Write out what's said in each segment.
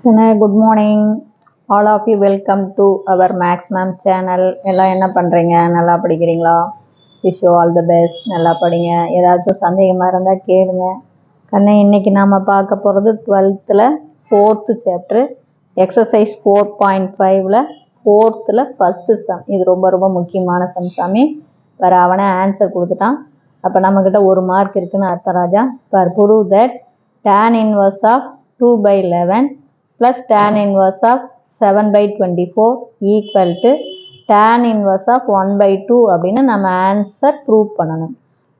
Good morning all of you. Welcome to our maths ma'am channel. எல்லாம் என்ன பண்ணுறீங்க? நல்லா படிக்கிறீங்களா? Wish you all the best. நல்லா படிங்க. ஏதாச்சும் சந்தேகமாக இருந்தால் கேளுங்க. கண்ணே, இன்றைக்கி நாம் பார்க்க போகிறது 12th 4th chapter exercise 4.5 4th first some. இது ரொம்ப ரொம்ப முக்கியமான சம் சாமி. வேறு அவனே ஆன்சர் கொடுத்துட்டான். அப்போ நம்மக்கிட்ட ஒரு மார்க் இருக்குதுன்னு அர்த்தம் ராஜா. பர் prove that tan inverse of 2/11 plus tan inverse of 7/24 equal to tan inverse of 1/2 அப்படின்னு நம்ம ஆன்சர் ப்ரூவ் பண்ணணும்.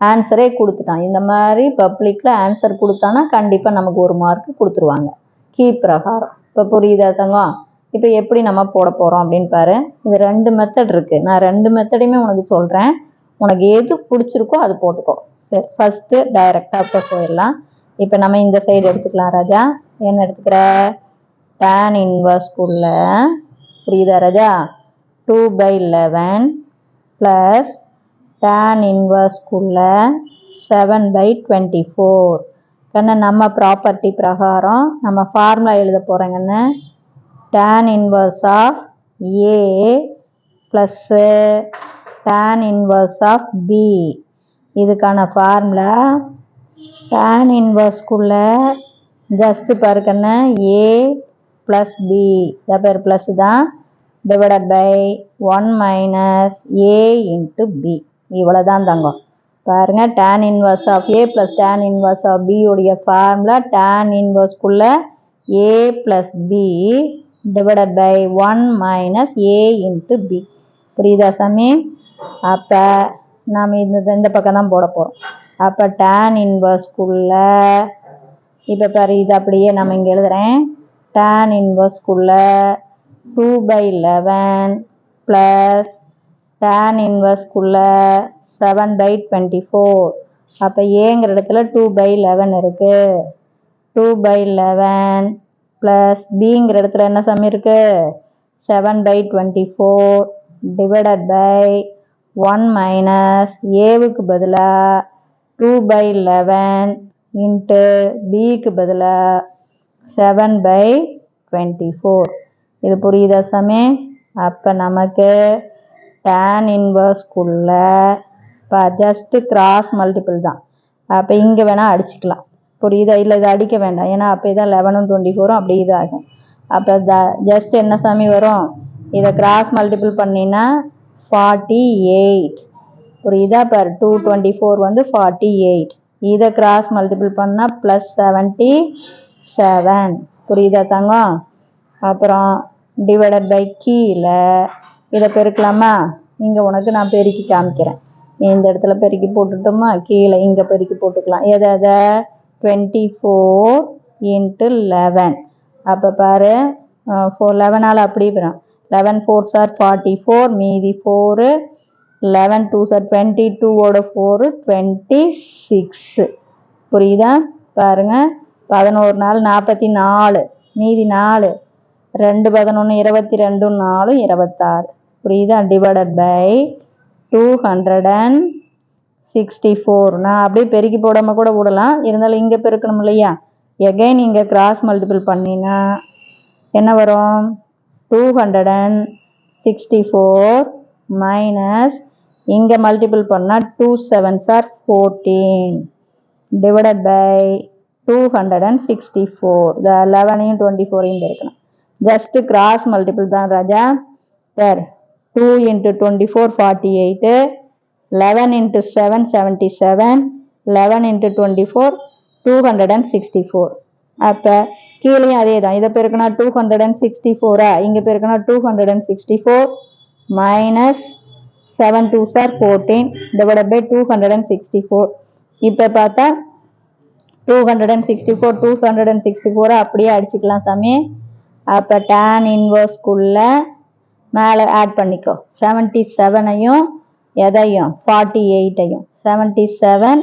ஆன்சரே கொடுத்துட்டான். இந்த மாதிரி பப்ளிக்கில் ஆன்சர் கொடுத்தானா கண்டிப்பாக நமக்கு ஒரு மார்க் கொடுத்துருவாங்க கீ பிரகாரம். இப்போ புரியுதா தங்கம்? இப்போ எப்படி நம்ம போட போகிறோம் அப்படின்னு பாரு. இது 2 மெத்தட் இருக்குது. நான் 2 மெத்தடையுமே உனக்கு சொல்கிறேன். உனக்கு எது பிடிச்சிருக்கோ அது போட்டுக்கோ. சரி, ஃபஸ்ட்டு டைரெக்டாக இப்போ போயிடலாம். இப்போ நம்ம இந்த சைடு எடுத்துக்கலாம் ராஜா. என்ன எடுத்துக்கிற? tan இன்வர்ஸ்குள்ள புரியுதா ராஜா? 2/11 ப்ளஸ் tan இன்வர்ஸ்குள்ள 7/24. கண்ணு, நம்ம ப்ராப்பர்ட்டி பிரகாரம் நம்ம ஃபார்முலா எழுத போகிறோங்கன்னு. tan inverse of a plus tan inverse of b. இதுக்கான ஃபார்முலா tan இன்வர்ஸ்குள்ள ஜஸ்ட் பாருக்கண்ண ஏ ப்ளஸ் பி, இதை பேர் ப்ளஸ் தான், divided by 1 minus a into b. இவ்வளோ தான் தங்கம். பாருங்க, tan inverse of a plus tan inverse of b உடைய ஃபார்முலா tan இன்வர்ஸ்குள்ள a plus b divided by 1 minus a into b. புரியுதா சாமி? அப்போ நாம் இந்த பக்கம் தான் போட போகிறோம். அப்போ tan இன்வர்ஸ்குள்ள இப்போ பாரு, இது அப்படியே நம்ம இங்கே எழுதுகிறேன். tan இன்வர்ஸ்குள்ள 2/11 plus tan இன்வர்ஸ்குள்ள 7/24. அப்போ ஏங்கிற இடத்துல 2/11 இருக்குது. 2/11 ப்ளஸ் பிங்கிற இடத்துல என்ன சம் இருக்குது? 7/24 டிவைடட் பை 1 மைனஸ் ஏவுக்கு பதிலாக 2/11 இன்ட்டு பிக்கு பதிலாக 7/24. இது புரியுதா சாமி? அப்போ நமக்கு tan இன்வர்ஸ்குள்ள இப்போ ஜஸ்ட்டு கிராஸ் மல்டிபிள் தான். அப்போ இங்கே வேணால் அடிச்சுக்கலாம். புரியுதா? இல்லை இதை அடிக்க வேண்டாம். ஏன்னா அப்போ தான் 11 24 அப்படி இதாகும். அப்போ ஜஸ்ட் என்ன சாமி வரும்? இதை கிராஸ் மல்டிபிள் பண்ணினா 48. புரியுதா? இப்போ 224 வந்து 48. இதை கிராஸ் மல்டிபிள் பண்ணால் ப்ளஸ் 77. புரியுதா தங்கம்? அப்புறம் டிவைடட் பை கீழே இதை பெருக்கலாமா? இங்கே உனக்கு நான் பெருக்கி காமிக்கிறேன். இந்த இடத்துல பெருக்கி போட்டுட்டோமா? கீழே இங்கே பெருக்கி போட்டுக்கலாம். எதை 24 இன்ட்டு 11. அப்போ பாரு, 11ஆல் அப்படி வரும். 11 4s are 44, மீதி 4, 11 2s are 22ஓட 4 26. புரியுதா? பாருங்க, 11 நாள் 44, மீதி 4, 2 11 22 4 26. புரியுதா? Divided by 264. நான் அப்படியே பெருக்கி போடாமல் கூட விடலாம். இருந்தாலும் இங்கே பெருக்கணும் இல்லையா? எகைன் இங்கே கிராஸ் மல்டிபிள் பண்ணினா என்ன வரும்? 264 மைனஸ் இங்கே மல்டிபிள் பண்ணால் 2 7s are 14 டிவைடட் பை 264. இந்த 11 24 இருக்கணும். ஜஸ்ட் கிராஸ் மல்டிபிள் தான் ராஜா. Sir 2 into 24 48, 11 into 7 77, 11 into 24 264. அப்போ கீழேயும் அதே தான். இதை பெருக்கினா 264. இங்கே பெருக்கினா 264 minus 7 2s are 14 divided by 264. இப்போ பார்த்தா 264 அப்படியே அடிச்சுக்கலாம் சாமி. அப்போ tan இன்வர்ஸ்குள்ள மேலே ஆட் பண்ணிக்கோ 77ஐயும் எதையும் 48ஐயும் 77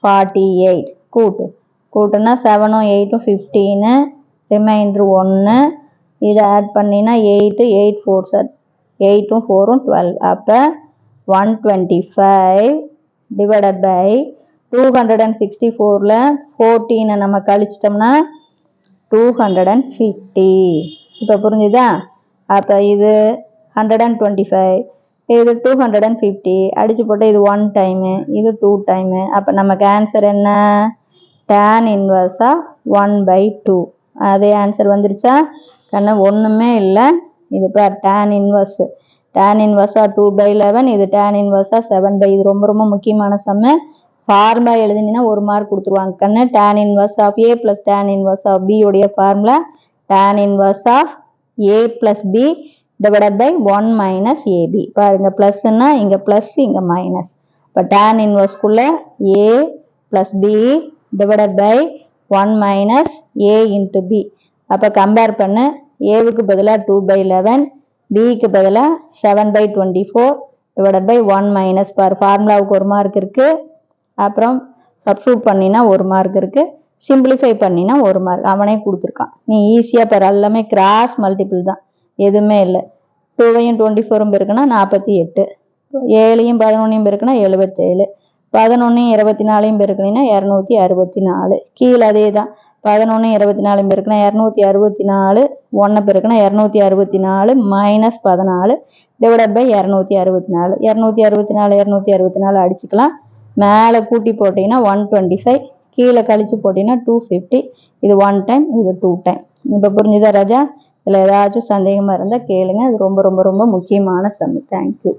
48 கூட்டுனா 7ம் 8ம் 15, ரிமைண்டர் 1. இதை ஆட் பண்ணினா 8 8 4s are 8ம் 4ம் 12. அப்போ 125 டிவைடட் பை 264ல் 14 நம்ம கழிச்சிட்டோம்னா 250. இப்போ புரிஞ்சுதா? அப்போ இது 125, இது 250. அடிச்சு போட்டு இது 1 டைமு, இது 2 டைமு. அப்போ நமக்கு ஆன்சர் என்ன? tan இன்வர்ஸா 1/2. அதே ஆன்சர் வந்துருச்சா? கண்ணு ஒன்றுமே இல்லை. இது பார் tan இன்வர்ஸ். tan இன்வர்ஸா 2/11, இது tan இன்வர்ஸா 7/. இது ரொம்ப ரொம்ப முக்கியமான சம்மு. ஃபார்முலா எழுதினீங்கன்னா 1 மார்க் கொடுத்துருவாங்க கண்ணு. tan inverse of A + tan inverse of B உடைய formula tan inverse of A + B divided by 1 - AB. பாருங்க பிளஸ்னா இங்க பிளஸ் இங்க மைனஸ். இப்போ tan இன்வர்ஸ்க்குள்ள A + B divided by 1 - A into B. அப்போ கம்பேர் பண்ணு. ஏவுக்கு பதிலாக 2/11, பிக்கு பதிலாக 7/24 divided by 1 - பார் ஃபார்முலாவுக்கு 1 மார்க் இருக்கு. அப்புறம் சப்ஸ்டியூட் பண்ணினா 1 மார்க் இருக்கு. சிம்பிளிஃபை பண்ணினா 1 மார்க். அவனே கொடுத்துருக்கான். நீ ஈஸியாக பாரு. எல்லாமே கிராஸ் மல்டிபிள் தான், எதுவுமே இல்லை. 2ஐயும் 24 பெருக்குனா 48, 7ஐயும் 11ஐயும் பெருக்குனா 77, 11ஐயும் 24ஐயும் பெருக்குனீங்கன்னா 264. கீழே அதே தான். 11ஐயும் 24ஐயும் பெருக்குனா 264, 1 பெருக்குனா 264 - 14 divided by 264. 264 264 அடிச்சுக்கலாம். மேலே கூட்டி போட்டிங்கன்னா 125, கீழே கழிச்சு போட்டிங்கன்னா 250. இது 1 டைம், இது 2 டைம். இப்போ புரிஞ்சுதா ராஜா? இதில் ஏதாச்சும் சந்தேகமாக இருந்தால் கேளுங்க. அது ரொம்ப ரொம்ப ரொம்ப முக்கியமான சம். தேங்க்யூ.